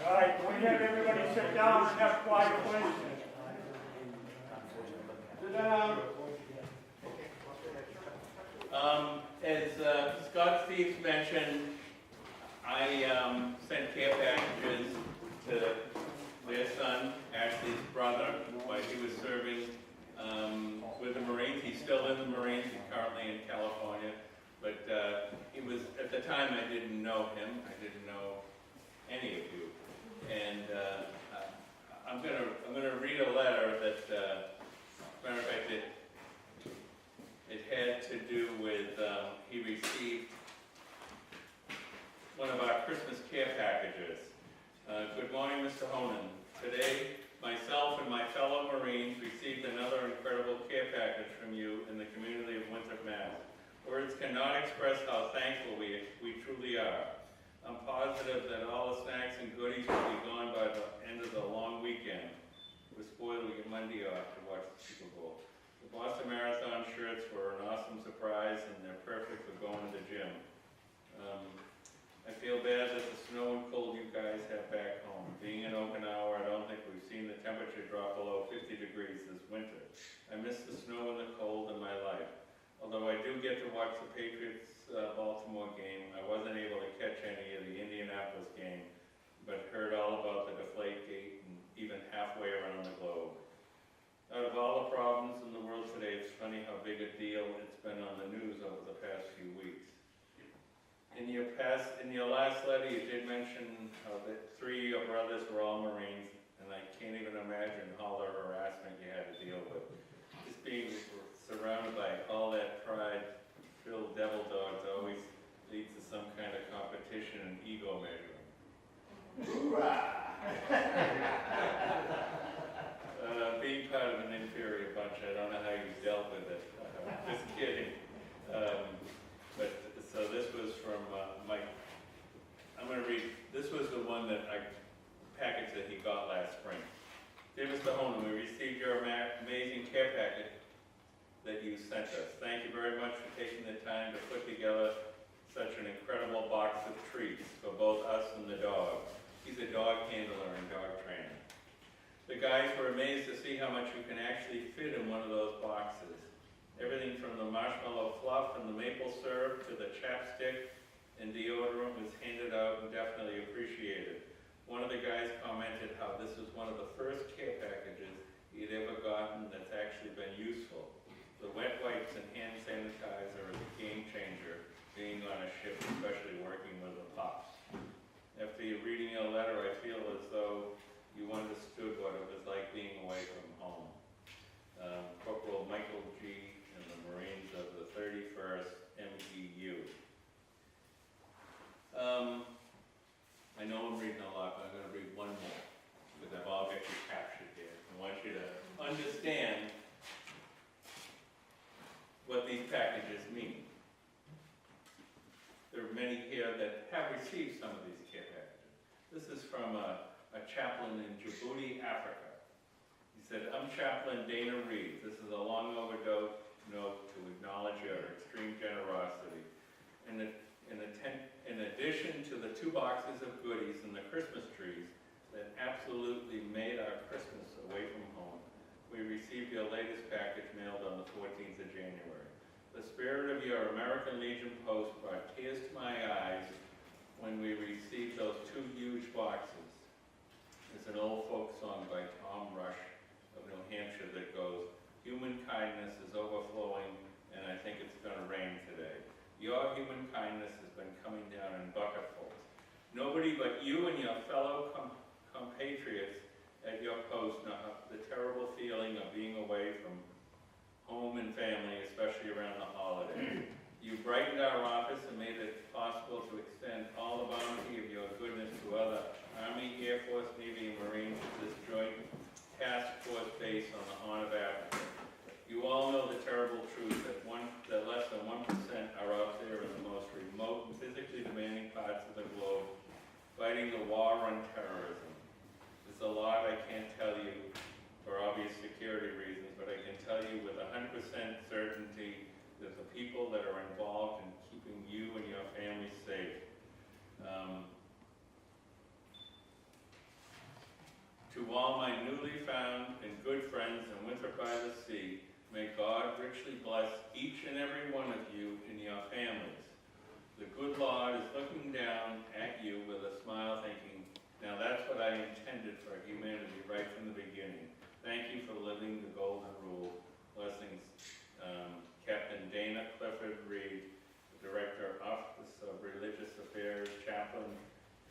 All right, can we have everybody sit down and have quiet, please? Sit down. As Scott Steves mentioned, I sent care packages to their son, Ashley's brother, while he was serving with the Marines. He's still in the Marines, he's currently in California. But he was, at the time I didn't know him, I didn't know any of you. And I'm gonna read a letter that, matter of fact, it had to do with, he received one of our Christmas care packages. Good morning, Mr. Honan. Today, myself and my fellow Marines received another incredible care package from you in the community of Winthrop, Mass. Words cannot express how thankful we truly are. I'm positive that all the snacks and goodies will be gone by the end of the long weekend. We're spoiled we get Monday off to watch the Super Bowl. The Boston Marathon shirts were an awesome surprise, and they're perfect for going to the gym. I feel bad that the snow and cold you guys have back home. Being in Okinawa, I don't think we've seen the temperature drop below 50 degrees this winter. I miss the snow and the cold in my life. Although I do get to watch the Patriots-Baltimore game, I wasn't able to catch any of the Indianapolis game, but heard all about the Deflategate and even halfway around the globe. Out of all the problems in the world today, it's funny how big a deal it's been on the news over the past few weeks. In your last letter, you did mention how the 3 of your brothers were all Marines, and I can't even imagine all the harassment you had to deal with. Just being surrounded by all that pride-filled devil dogs always leads to some kind of competition and ego measuring. Hoorah! Being part of an inferior bunch, I don't know how you dealt with it. Just kidding. So this was from Mike. I'm going to read. This was the one that package that he got last spring. Dear Mr. Honan, we received your amazing care package that you sent us. Thank you very much for taking the time to put together such an incredible box of treats for both us and the dog. He's a dog handler and dog trainer. The guys were amazed to see how much you can actually fit in one of those boxes. Everything from the marshmallow fluff and the maple syrup to the chapstick and deodorant was handed out and definitely appreciated. One of the guys commented how this was one of the first care packages he'd ever gotten that's actually been useful. The wet wipes and hand sanitizer is a game changer being on a ship, especially working with the pups. After reading your letter, I feel as though you understood what it was like being away from home. Corporal Michael G. and the Marines of the 31st MEU. I know I'm reading a lot, but I'm going to read one more, because I've all got you captured here. I want you to understand what these packages mean. There are many here that have received some of these care packages. This is from a chaplain in Djibouti, Africa. He said, I'm Chaplain Dana Reed. This is a long overdue note to acknowledge your extreme generosity. In addition to the 2 boxes of goodies and the Christmas trees that absolutely made our Christmas away from home, we received your latest package mailed on the 14th of January. The spirit of your American Legion post brought tears to my eyes when we received those 2 huge boxes. It's an old folk song by Tom Rush of New Hampshire that goes, human kindness is overflowing, and I think it's going to rain today. Your human kindness has been coming down in bucketfuls. Nobody but you and your fellow compatriots at your post know the terrible feeling of being away from home and family, especially around the holidays. You brightened our office and made it possible to extend all the bounty of your goodness to other Army, Air Force, Navy, and Marines at this joint task force base on the Horn of Africa. You all know the terrible truth that less than 1% are out there in the most remote and physically demanding parts of the globe fighting the war on terrorism. It's a lot I can't tell you for obvious security reasons, but I can tell you with 100% certainty that the people that are involved in keeping you and your family safe Claude is looking down at you with a smile thinking, now that's what I intended for humanity right from the beginning. Thank you for living the golden rule. Blessings, Captain Dana Clifford Reed, Director, Office of Religious Affairs, Chaplain,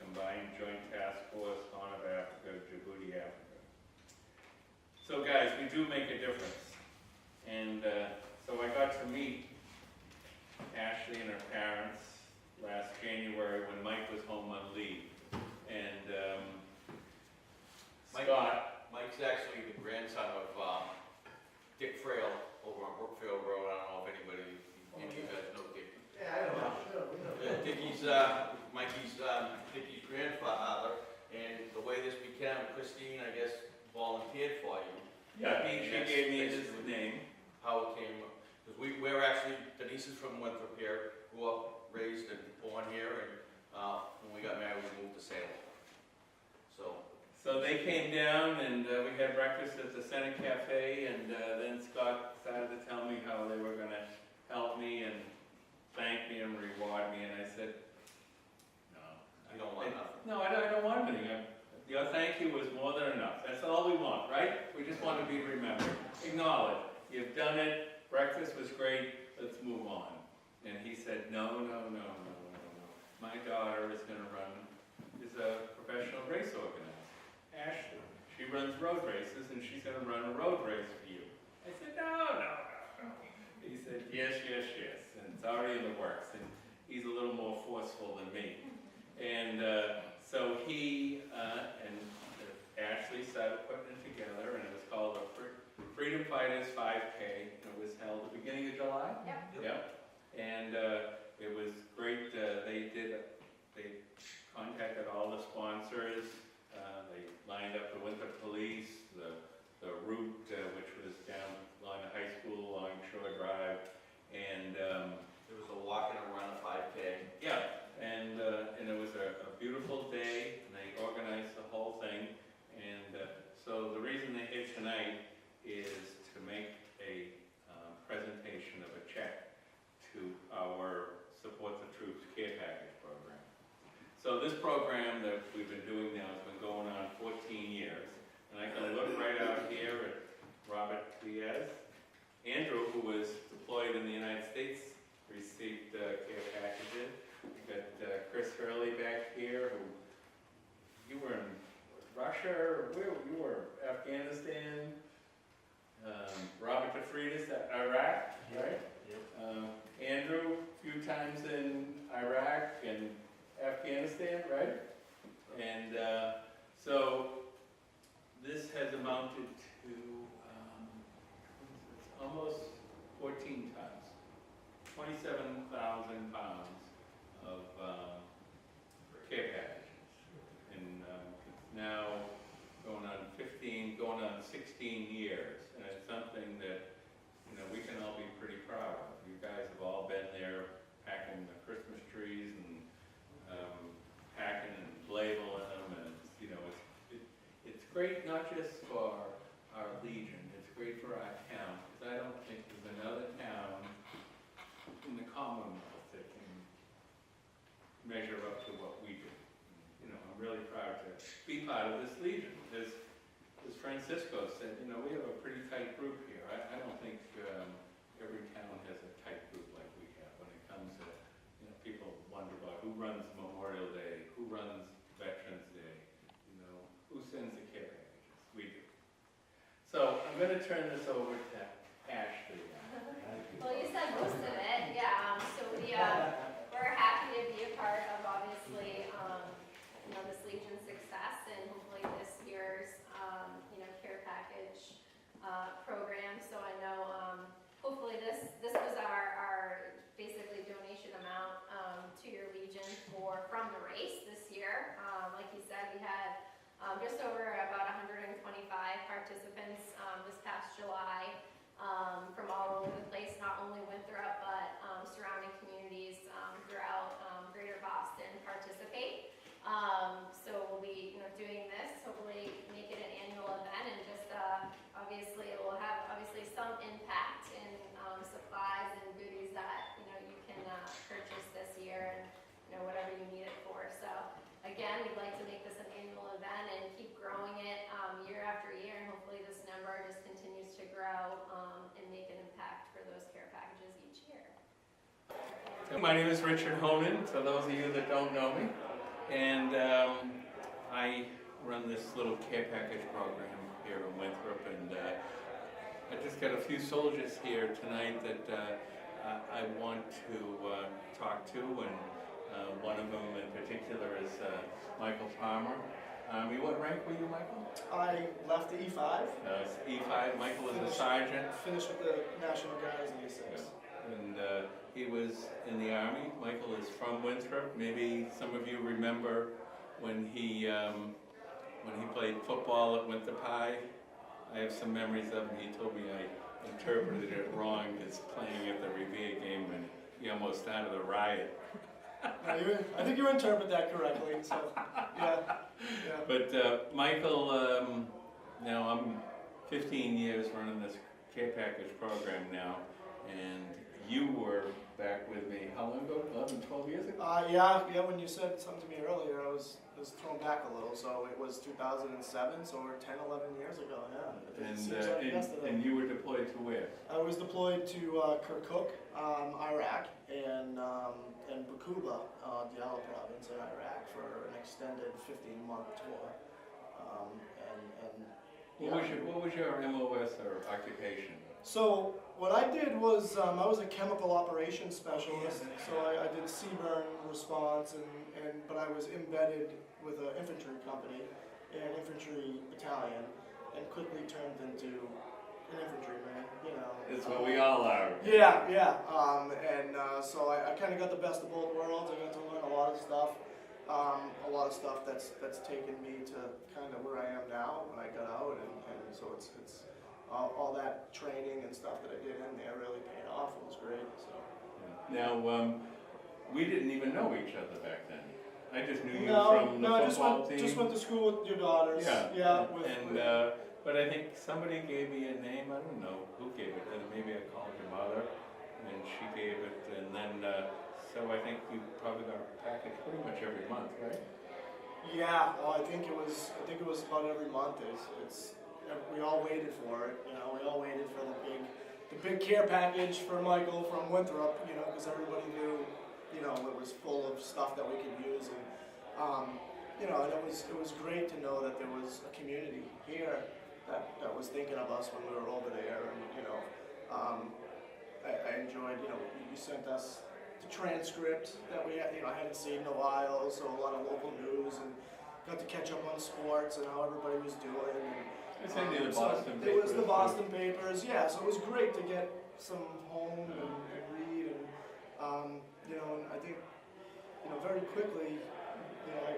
Combined Joint Task Force, Horn of Africa, Djibouti, Africa. So guys, we do make a difference. And so I got to meet Ashley and her parents last January when Mike was home on leave. And Scott. Mike's actually the grandson of Dick Frail over on Brookfield Road. I don't know if anybody, any of you guys know Dick. Yeah, I don't know. Sure, we know. Dickie's, Mikey's, Dickie's grandfather, and the way this began, Christine, I guess, volunteered for you. Yeah, she That's gave me his basically name. How it came, because we're actually, Denise is from Winthrop here, grew up, raised and born here, and when we got married, we moved to Salem. So they came down and we had breakfast at the Senate Cafe, and then Scott started to tell me how they were gonna help me and thank me and reward me, and I said, no. You don't want nothing. No, I don't want anything. Your thank you was more than enough. That's all we want, right? We just want to be remembered. Acknowledge. You've done it. Breakfast was great. Let's move on. And he said, no. My daughter is going to is a professional race organizer. Ashley. She runs road races, and she's going to run a road race for you. I said, no. He said, yes. And it's already in the works. And he's a little more forceful than me. And so he and Ashley started putting it together, and it was called the Freedom Fighters 5K. It was held at the beginning of July. Yep. And it was great. They contacted all the sponsors. They lined up the Winthrop Police, the route, which was down along the high school, along Shore Drive, and There was a walk and a run, a 5K. yeah. And it was a beautiful day, and they organized the whole thing. And so the reason they're here tonight is to make a presentation of a check to our Support the Troops Care Package program. So this program that we've been doing now has been going on 14 years. And I can look right out here at Robert Diaz. Andrew, who was deployed in the United States, received care packages. We've got Chris Hurley back here, who you were in Russia, or where you were, Afghanistan. Robert DeFreitas at Iraq, right? Andrew, a few times in Iraq and Afghanistan, right? And so this has amounted to almost 14 tons, 27,000 pounds of care packages. And it's now going on 16 years. And it's something that, we can all be pretty proud of. You guys have all been there packing the Christmas trees and packing and labeling them. And, it's great not just for our Legion, it's great for our town. Because I don't think there's another town in the Commonwealth that can measure up to what we do. I'm really proud to be part of this Legion. As Francisco said, we have a pretty tight group here. I don't think every town has a tight group like we have when it comes to, people wonder about who runs Memorial Day, who runs Veterans Day, who sends the care packages. We do. So I'm going to turn this over to Ashley. Well, you said most of it, yeah. So we're happy to be a part of, obviously, this Legion success, and hopefully this year's, care package program. So I know, hopefully this was our basically donation amount to your Legion from the race this year. Like you said, we had just over about 125 participants this past July. From all over the place, not only Winthrop, but surrounding communities throughout greater Boston participate. So we'll be doing this, hopefully make it an annual event, and just obviously it will have some impact in supplies and goodies that you can purchase this year. And My name is Richard Honan, for those of you that don't know me. And I run this little care package program here in Winthrop. And I just got a few soldiers here tonight that I want to talk to. And one of them in particular is Michael Palmer. What rank were you, Michael? I left the E5. It's E5. Michael is a sergeant. Finished with the National Guards in E6. And he was in the Army. Michael is from Winthrop. Maybe some of you remember when he played football at Winthrop High. I have some memories of him. He told me I interpreted it wrong as playing at the Revere game when he almost started a riot. No, I think you interpret that correctly. So, yeah. But Michael, now I'm 15 years running this care package program now, and you were back with me, how long ago? 11, 12 years ago? Yeah. When you said something to me earlier, I was thrown back a little. So it was 2007, so we're 10, 11 years ago. Yeah. It seems like yesterday. And you were deployed to where? I was deployed to Kirkuk, Iraq, and Bakuba, Diyala province in Iraq, for an extended 15-month tour. What was your MOS or occupation? So what I did was I was a chemical operations specialist. So I did CBRN response, but I was embedded with an infantry company, an infantry battalion, and quickly turned into an infantryman. It's what we all are. Yeah. So I kind of got the best of both worlds. I got to learn a lot of stuff that's taken me to kind of where I am now when I got out, and so it's all that training and stuff that I did in there really paid off. It was great. So. Now, we didn't even know each other back then. I just knew you from the football team. Just went to school with your daughters. But I think somebody gave me a name. I don't know who gave it. Then maybe I called your mother, and she gave it. And then, so I think you probably got a package pretty much every month, right? Yeah. Well, I think it was about every month. We all waited for it. We all waited for the big care package for Michael from Winthrop. Because everybody knew, it was full of stuff that we could use, and and it was great to know that there was a community here that was thinking of us when we were over there, and I enjoyed. You sent us the transcript that we had, I hadn't seen in a while, so a lot of local news, and got to catch up on sports and how everybody was doing. And, it's in the Boston papers. It was the Boston papers, yeah. So it was great to get some home and read, and and I think very quickly, I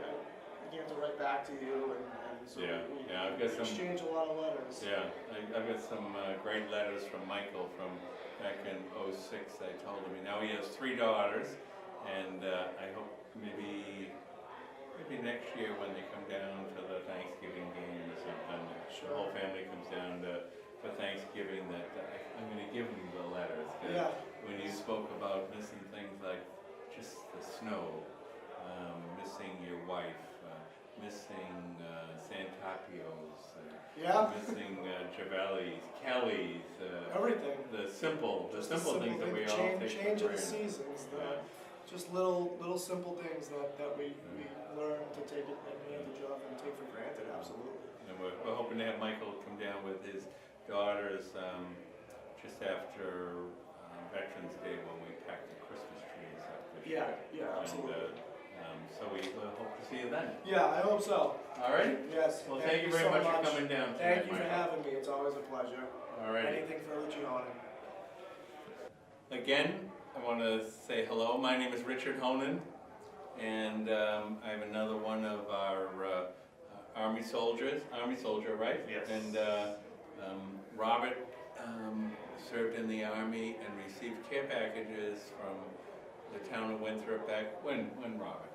began to write back to you, and so we I've got some exchanged a lot of letters. Yeah, I've got some great letters from Michael from back in '06. I told him. Now he has 3 daughters, and I hope maybe next year when they come down to the Thanksgiving game or something, the whole family comes down for Thanksgiving, that I'm going to give them the letters. When you spoke about missing things like just the snow, missing your wife, missing Santapios, missing Javelli's, Kelly's, everything. The simple things that we all take for change of the granted. seasons, just little simple things that we learn to take advantage of and take for granted. Absolutely. And we're hoping to have Michael come down with his daughters just after Veterans Day when we pack the Christmas trees up this year. Yeah, absolutely. So we hope to see you then. Yeah, I hope so. All right? Yes. Well, thank you very so much for coming down tonight, Thank you for Michael. having me. It's always a pleasure. All right. Anything for Richard Honan. Again, I want to say hello. My name is Richard Honan, and I have another one of our Army soldier, right? Yes. And Robert served in the Army and received care packages from the town of Winthrop back when, Robert?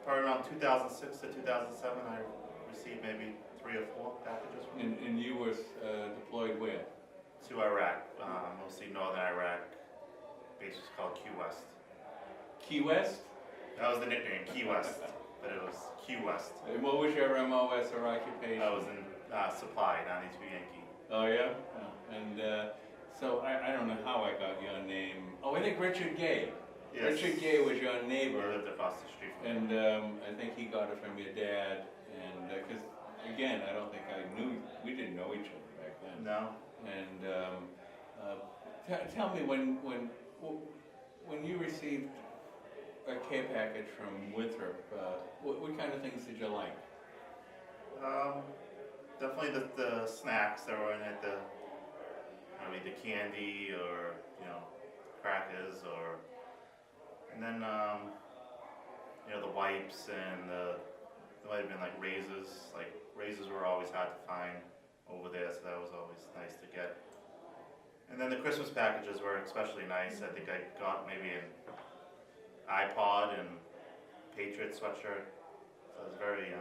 Probably around 2006 to 2007, I received maybe 3 or 4 packages from And you were deployed where? to Iraq, mostly northern Iraq. Base was called Key West. Key West? That was the nickname, Key West, but it was Key West. And what was your MOS or occupation? I was in supply, 92 Yankee. Oh yeah? And So I don't know how I got your name. Oh, I think Richard Gay. Yes. Richard Gay was your He neighbor, lived across the street from me. and I think he got it from your dad. And because again, I don't think we didn't know each other back then. No? And tell me when you received a care package from Winthrop, what kind of things did you like? Definitely the snacks that were in it, the candy or, crackers and then, the wipes and there might have been like razors. Like razors were always hard to find over there, so that was always nice to get. And then the Christmas packages were especially nice. I think I got maybe an iPod and Patriot sweatshirt. So I was very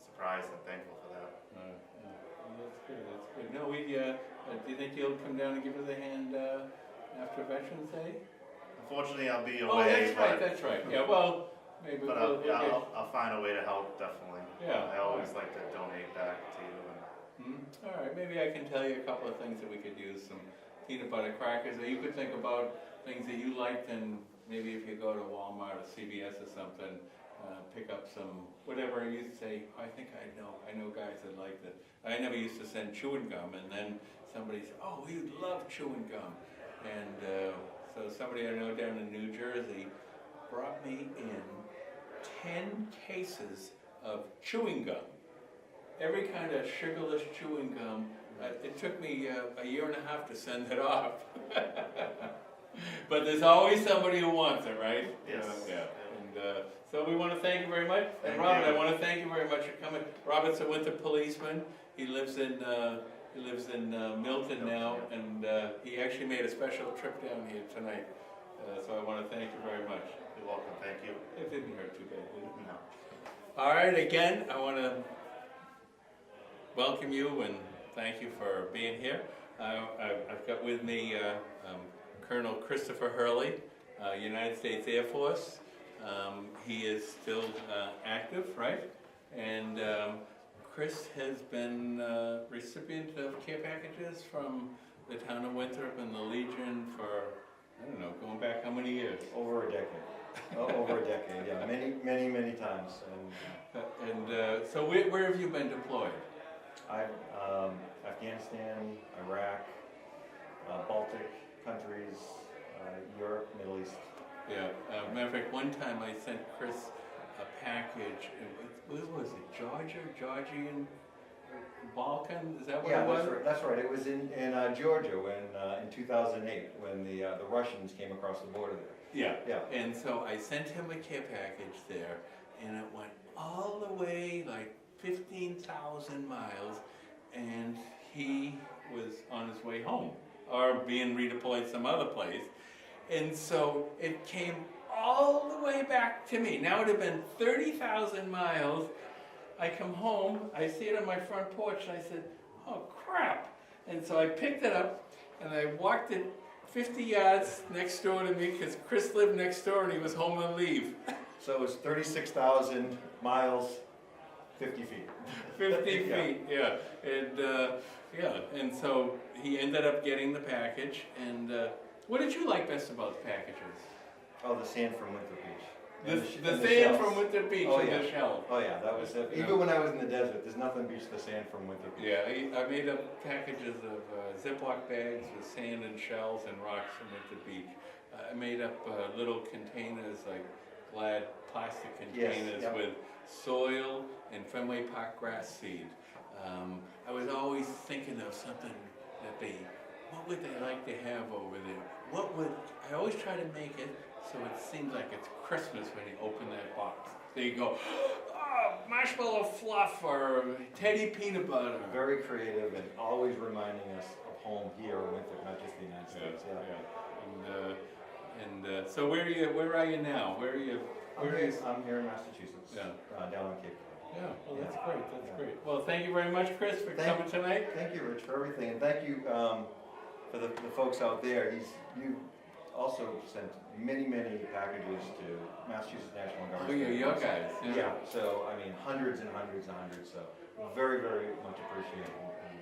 surprised and thankful for that. Yeah. Well, that's good. That's good. No, do you think you'll come down and give us a hand after Veterans Day? Unfortunately, I'll be Oh, away, that's right. Yeah, well, maybe but we'll get... I'll find a way to help, definitely. Yeah. I always like to donate back to you. All right, maybe I can tell you a couple of things that we could use, some peanut butter crackers, or you could think about things that you liked, and maybe if you go to Walmart or CVS or something, pick up some, whatever you say, I think I know guys that like that. I never used to send chewing gum, and then somebody said, oh, you'd love chewing gum. And so somebody I know down in New Jersey brought me in 10 cases of chewing gum. Every kind of sugarless chewing gum. It took me a year and a half to send it off. But there's always somebody who wants it, right? Yes. Yeah. And so we want to thank you very much. And Thank Robert, you. I want to thank you very much for coming. Robert's a Winthrop policeman. He lives in Milton now, and he actually made a special trip down here tonight. So I want to thank you very much. You're welcome. Thank you. It didn't hurt too bad, did it? No. All right, again, I want to welcome you and thank you for being here. I've got with me Colonel Christopher Hurley, United States Air Force. He is still active, right? And Chris has been recipient of care packages from the town of Winthrop and the Legion for, I don't know, going back how many years? Over a decade. Over a decade, yeah. Many times. And So where have you been deployed? Afghanistan, Iraq, Baltic countries, Europe, Middle East. Yeah. Matter of fact, one time I sent Chris a package. What was it? Georgian Balkan? Is that what Yeah, it was? that's right. It was in Georgia when in 2008 when the Russians came across the border there. Yeah. Yeah. And so I sent him a care package there, and it went all the way like 15,000 miles, and he was on his way home or being redeployed some other place. And so it came all the way back to me. Now it had been 30,000 miles. I come home, I see it on my front porch, and I said, oh crap. And so I picked it up, and I walked it 50 yards next door to me, because Chris lived next door, and he was home on leave. So it was 36,000 miles, 50 feet. 50 Yeah. feet, yeah. And so he ended up getting the package. And what did you like best about the packages? Oh, the sand from Winthrop Beach. The And sand shells. from Winthrop Beach Oh, and yeah. the shell. Oh yeah, that was it. Even when I was in the desert, there's nothing beats the sand from Winthrop Beach. Yeah, I made up packages of Ziploc bags with sand and shells and rocks from Winthrop Beach. I made up little containers, like Glad plastic containers yep. with soil and Fenway Park grass seed. I was always thinking of something that what would they like to have over there? I always try to make it so it seems like it's Christmas when you open that box. So you go, oh, marshmallow fluff or Teddy peanut butter. Very creative and always reminding us of home here in Winthrop, not just the United States. Yeah. So where are you now? I'm here in Massachusetts, Yeah. down on Cape Cod. Yeah, well, that's Yeah. great, that's Yeah. great. Well, thank you very much, Chris, for Thank- coming tonight. Thank you, Rich, for everything, and thank you for the folks out there. You also sent many packages to Massachusetts National Guard. Oh, yeah, your guys, yeah. Yeah, so I mean, hundreds and hundreds. So very much appreciated. And,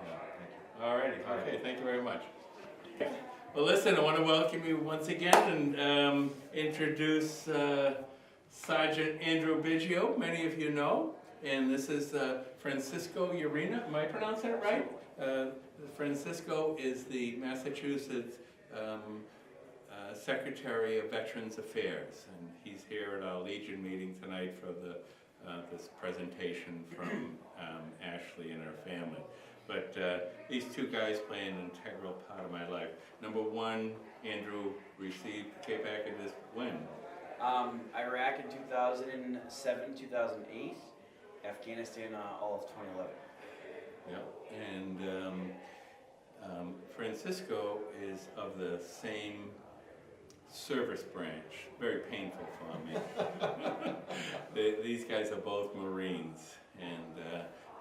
yeah, thank you. All righty, All right. okay, thank you very much. Well, listen, I want to welcome you once again and introduce Sergeant Andrew Biggio. Many of you know, and this is Francisco Urena. Am I pronouncing it right? Francisco is the Massachusetts Secretary of Veterans Affairs, and he's here at our Legion meeting tonight for the this presentation from Ashley and her family. But these two guys play an integral part of my life. Number one, Andrew received care packages when? Iraq in 2007, 2008, Afghanistan all of 2011. Yeah, and Francisco is of the same service branch. Very painful for me. These guys are both Marines, and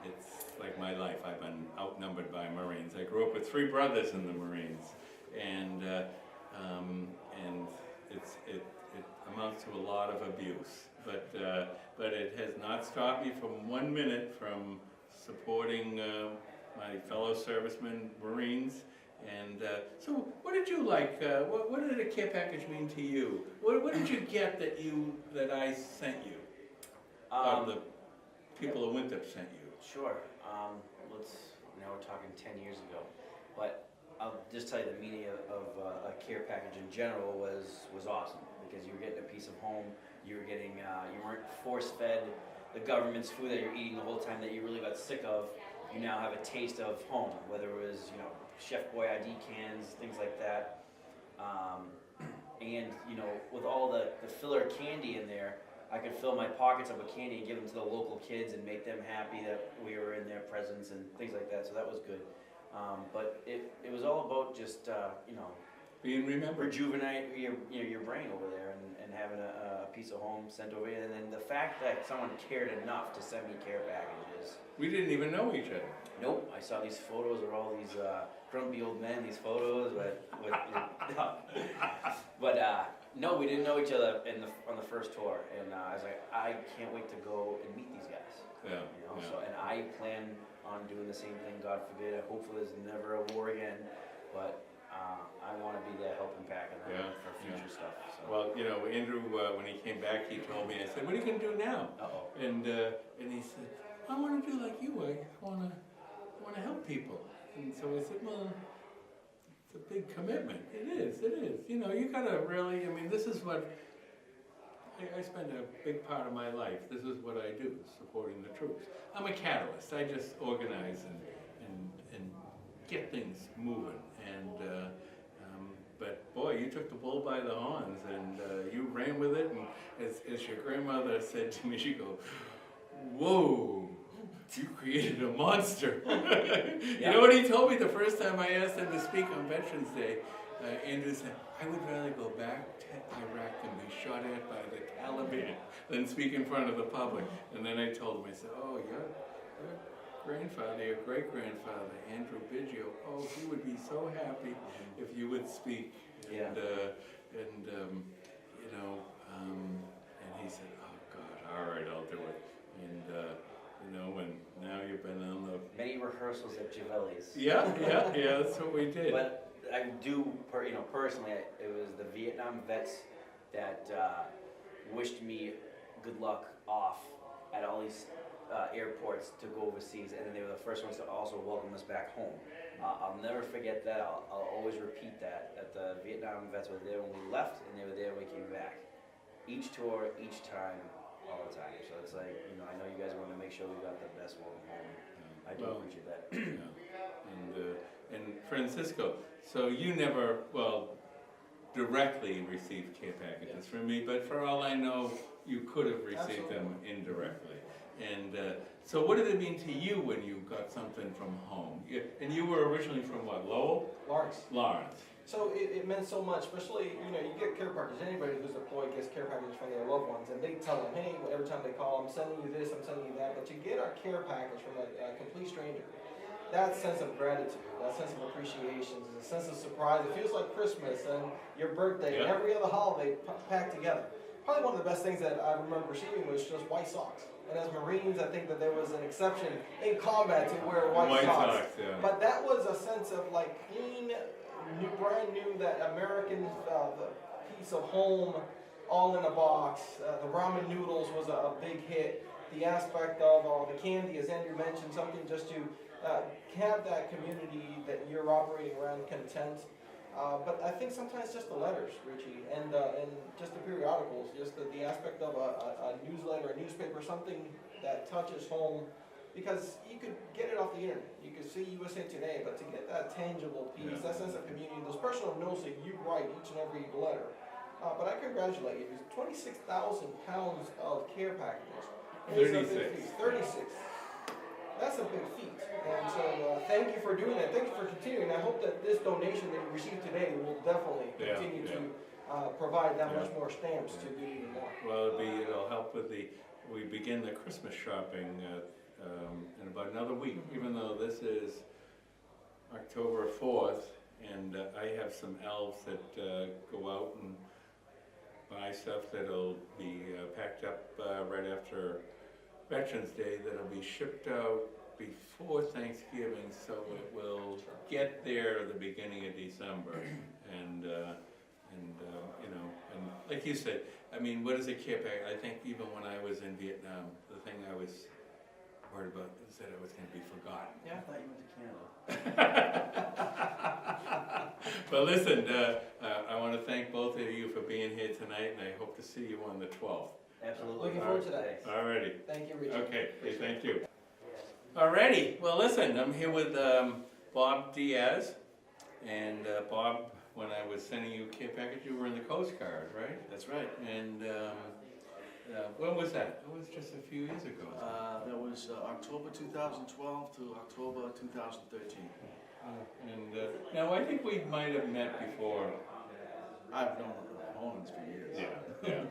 it's like my life. I've been outnumbered by Marines. I grew up with three brothers in the Marines, and it amounts to a lot of abuse. But it has not stopped me from 1 minute from supporting my fellow servicemen, Marines. And so, what did you like? What did a care package mean to you? What did you get that I sent you? The people of Winthrop sent you. Sure. Now we're talking 10 years ago, but I'll just tell you the meaning of a care package in general was awesome, because you were getting a piece of home. You were getting you weren't force fed the government's food that you're eating the whole time that you really got sick of. You now have a taste of home, whether it was Chef Boy ID cans, things like that, and with all the filler candy in there, I could fill my pockets up with candy and give them to the local kids and make them happy that we were in their presence and things like that. So that was good. But it was all about just Being remembered. rejuvenate your brain over there and having a piece of home sent over here. And then the fact that someone cared enough to send me care packages. We didn't even know each other. Nope, I saw these photos of all these grumpy old men, these photos, no, we didn't know each other on the first tour, and I was like, I can't wait to go and meet these guys. Yeah. So, and I plan on doing the same thing, God forbid. Hopefully there's never a war again, but I want to be that helping pack for future stuff. So. Well, Andrew, when he came back, he told me, I said, what are you going to do now? Uh-oh. And he said, I want to do like you. I want to help people. And so I said, well, it's a big commitment. It is. You gotta really, this is what, I spend a big part of my life. This is what I do, supporting the troops. I'm a catalyst. I just organize and get things moving. And, but boy, you took the bull by the horns and you ran with it. And as your grandmother said to me, she go, whoa. You created a monster. You know what he told me the first time I asked him to speak on Veterans Day? Andrew said, I would rather go back to Iraq and be shot at by the Taliban than speak in front of the public. And then I told him, I said, oh, your grandfather, your great-grandfather, Andrew Biggio, oh, he would be so happy if you would speak. And he said, oh, God, all right, I'll do it. And, and now you've been on the... Many rehearsals at Givelli's. Yeah, that's what we did. But I do, personally, it was the Vietnam vets that wished me good luck off at all these airports to go overseas, and then they were the first ones to also welcome us back home. I'll never forget that. I'll always repeat that the Vietnam vets were there when we left, and they were there when we came back. Each tour, each time, all the time. So it's like, I know you guys want to make sure we got the best one home. I do appreciate that. And Francisco, so you never, directly received care packages from me, but for all I know, you could have received them indirectly. And so what did it mean to you when you got something from home? And you were originally from what, Lowell? Lawrence. So it meant so much, especially, you get care packages. Anybody who's deployed gets care packages from their loved ones, and they tell them, hey, every time they call, I'm sending you this, I'm sending you that. But you get a care package from a complete stranger. That sense of gratitude, that sense of appreciation, is a sense of surprise. It feels like Christmas and your birthday and every other holiday packed together. Probably one of the best things that I remember receiving was just white socks. And as Marines, I think that there was an exception in combat to wear white socks. Yeah. But that was a sense of like clean, brand new, that American the piece of home, all in a box. The ramen noodles was a big hit. The aspect of the candy, as Andrew mentioned, something just to have that community that you're operating around content. But I think sometimes just the letters, Richie, and just the periodicals, just the aspect of a newsletter, a newspaper, something that touches home, because you could get it off the internet. You could see USA Today, but to get that tangible piece, that sense of community, those personal notes that you write each and every letter. But I congratulate you, because 26,000 pounds of care packages. is a big feat. 36. That's a big feat. And so thank you for doing that. Thank you for continuing. I hope that this donation that you received today will definitely continue to provide that much more stamps to do even more. Well, it'll help with we begin the Christmas shopping in about another week, even though this is October 4th, and I have some elves that go out and buy stuff that'll be packed up right after Veterans Day, that'll be shipped out before Thanksgiving, so it will get there at the beginning of December. And you know, and like you said, I mean, what is a care pack? I think even when I was in Vietnam, the thing I was worried about is that I was going to be forgotten. Yeah, I thought you went to Canada. Well, listen, I want to thank both of you for being here tonight, and I hope to see you on the 12th. Absolutely. Looking forward to that. Alrighty. Thank you, Richard. Okay, thank you. Alrighty, well listen, I'm here with Bob Diaz, and Bob, when I was sending you a care package, you were in the Coast Guard, right? That's right. And when was that? It was just a few years ago. That was October 2012 to October 2013. And now I think we might have met before. I've known the Honans for years. Yeah.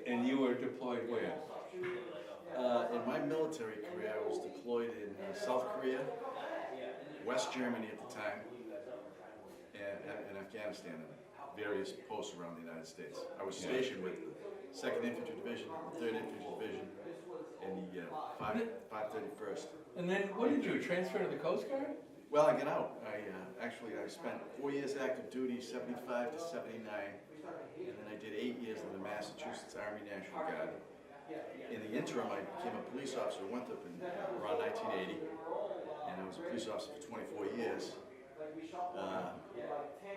And you were deployed where? In my military career, I was deployed in South Korea, West Germany at the time, and Afghanistan, and various posts around the United States. I was stationed with the 2nd Infantry Division, the 3rd Infantry Division, and the 531st. And then what did you transfer to the Coast Guard? Well, I got out. I spent 4 years active duty, 75 to 79, and then I did 8 years in the Massachusetts Army National Guard. In the interim, I became a police officer in Winthrop around 1980, and I was a police officer for 24 years.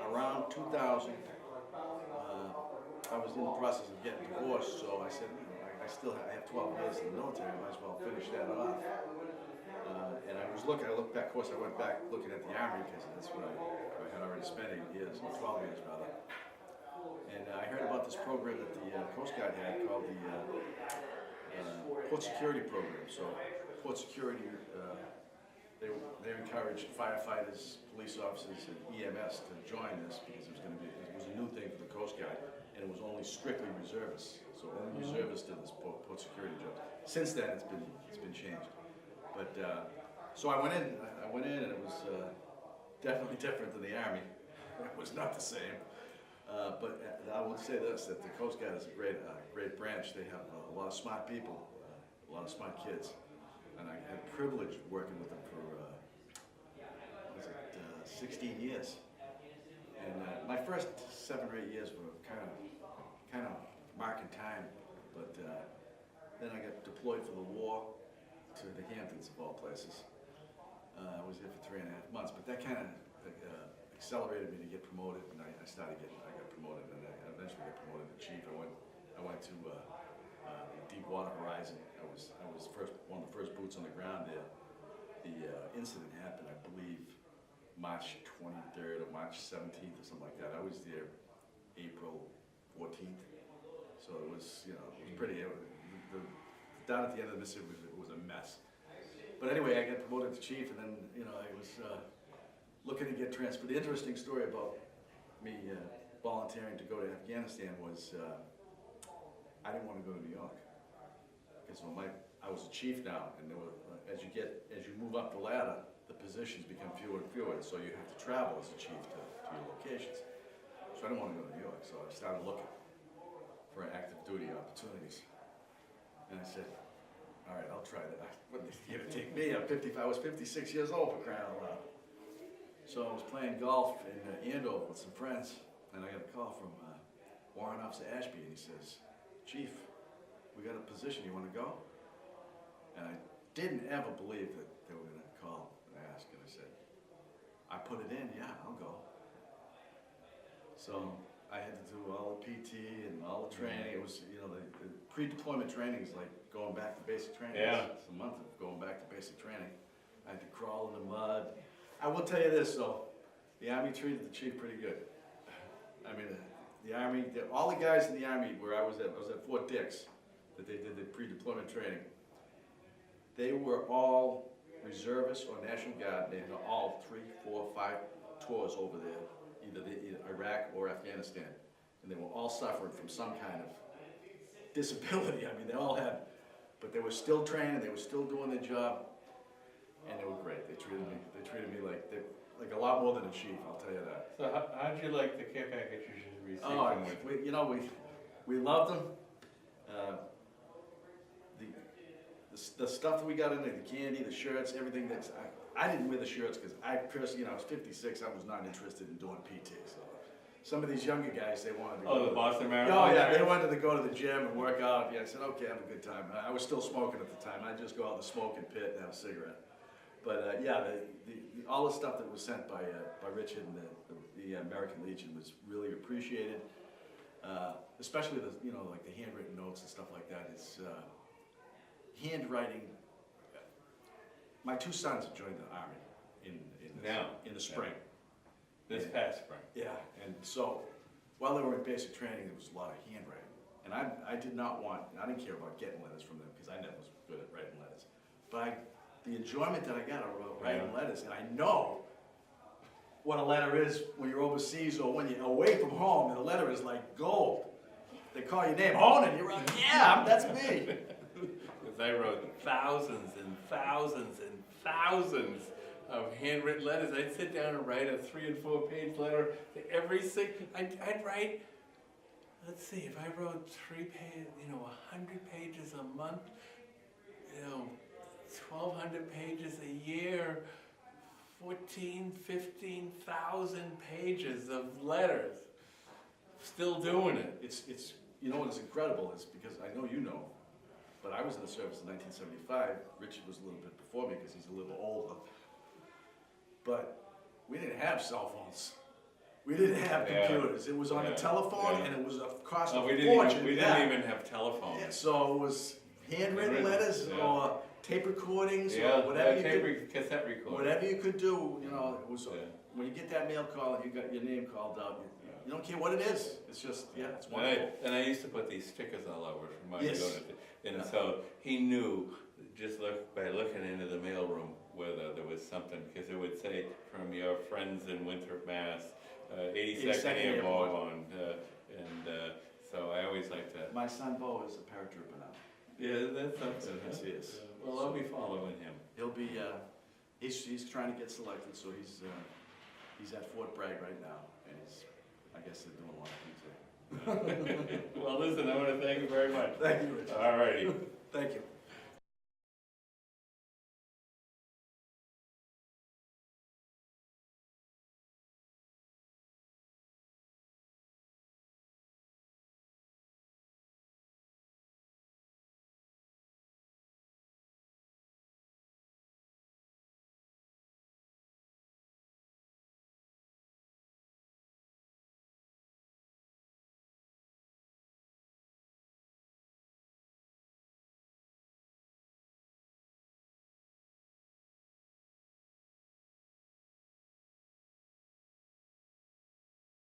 Around 2000, I was in the process of getting divorced, so I said, I have 12 years in the military, I might as well finish that off. And I looked back, of course I went back looking at the Army, because that's what I had already spent 8 years, 12 years rather. And I heard about this program that the Coast Guard had called the Port Security Program. So Port Security, they encouraged firefighters, police officers, and EMS to join this, because it was a new thing for the Coast Guard, and it was only strictly reservists. So only reservists did this Port Security job. Since then, it's been changed. But so I went in, and it was definitely different than the Army. It was not the same. But I would say this, that the Coast Guard is a great branch. They have a lot of smart people, a lot of smart kids. And I had the privilege of working with them for, 16 years. And my first 7 or 8 years were kind of marking time. But then I got deployed for the war to the Hamptons, of all places. I was there for 3.5 months, but that kind of accelerated me to get promoted, and I got promoted, and I eventually got promoted to chief. I went to the Deepwater Horizon. I was one of the first boots on the ground there. The incident happened, I believe, March 23rd or March 17th or something like that. I was there April 14th, so it was, it was pretty. Down at the end of the Mississippi, it was a mess. But anyway, I got promoted to chief, and then I was looking to get transferred. The interesting story about me volunteering to go to Afghanistan was I didn't want to go to New York, because I was a chief now, and there were, as you move up the ladder, the positions become fewer and fewer, so you have to travel as a chief to your locations. So I didn't want to go to New York, so I started looking for active duty opportunities. And I said, all right, I'll try that. What are they going to take me? I was 56 years old, for crying out loud. So I was playing golf in Andover with some friends, and I got a call from Warrant Officer Ashby, and he says, "Chief, we got a position, you wanna go?" And I didn't ever believe that they were gonna call and ask, and I said, I put it in, yeah, I'll go. So I had to do all the PT and all the training. It was, you know, the pre-deployment training is like going back to basic training. Yeah. It's a month of going back to basic training. I had to crawl in the mud. I will tell you this though, the Army treated the chief pretty good. I mean, the Army, all the guys in the Army where I was at Fort Dix, that they did the pre-deployment training, they were all reservists or National Guard. They had all 3, 4, 5 tours over there, either Iraq or Afghanistan. And they were all suffering from some kind of disability. I mean, they all had, but they were still training, they were still doing their job, and they were great. They treated me like a lot more than a chief, I'll tell you that. So how'd you like the care packages you received Oh, from Winthrop? we loved them. The stuff that we got in there, the candy, the shirts, everything that's, I didn't wear the shirts because I personally, I was 56, I was not interested in doing PT. So some of these younger guys, they wanted to go. Oh, the Boston Marathon? Oh, yeah, they shirts? wanted to go to the gym and work out. Yeah, I said, okay, have a good time. I was still smoking at the time. I'd just go out in the smoking pit and have a cigarette. But yeah, all the stuff that was sent by Richard and the American Legion was really appreciated. Especially like the handwritten notes and stuff like that. It's handwriting. My 2 sons joined the Army in the spring. This past spring. Yeah, and so while they were in basic training, there was a lot of handwriting. And I didn't care about getting letters from them because I never was good at writing letters. But the enjoyment that I got out of writing letters, and I know what a letter is when you're overseas or when you're away from home, and the letter is like gold. They call your name, Honan, you're like, yeah, that's me. Because I wrote thousands and thousands and thousands of handwritten letters. I'd sit down and write a 3- and 4-page letter to every I'd write, let's see, if I wrote 100 pages a month, 1,200 pages a year, 15,000 pages of letters. Still doing it. It's what is incredible is because I know you know, but I was in the service in 1975. Richard was a little bit before me because he's a little older. But we didn't have cell phones. We didn't have computers. It was on the telephone, and it was a cost of a fortune. We didn't even have telephones. Yeah, so it was handwritten letters or tape recordings or cassette recording. whatever you could do. It was when you get that mail call and you got your name called out. You don't care what it is. It's just, it's wonderful. And I used to put these stickers all over for my Yes. unit. And so he knew, just by looking into the mailroom, whether there was something, because it would say, from your friends in Winthrop, Mass, 82nd Airborne. So I always like that. My son Bo is a paratrooper now. Yeah, that's something. Yes, he is. Well, I'll be following him. He'll be, he's trying to get selected, so he's at Fort Bragg right now, and I guess they're doing a lot of PT. Well, listen, I want to thank you very much. Thank you, Richard. All righty. Thank you.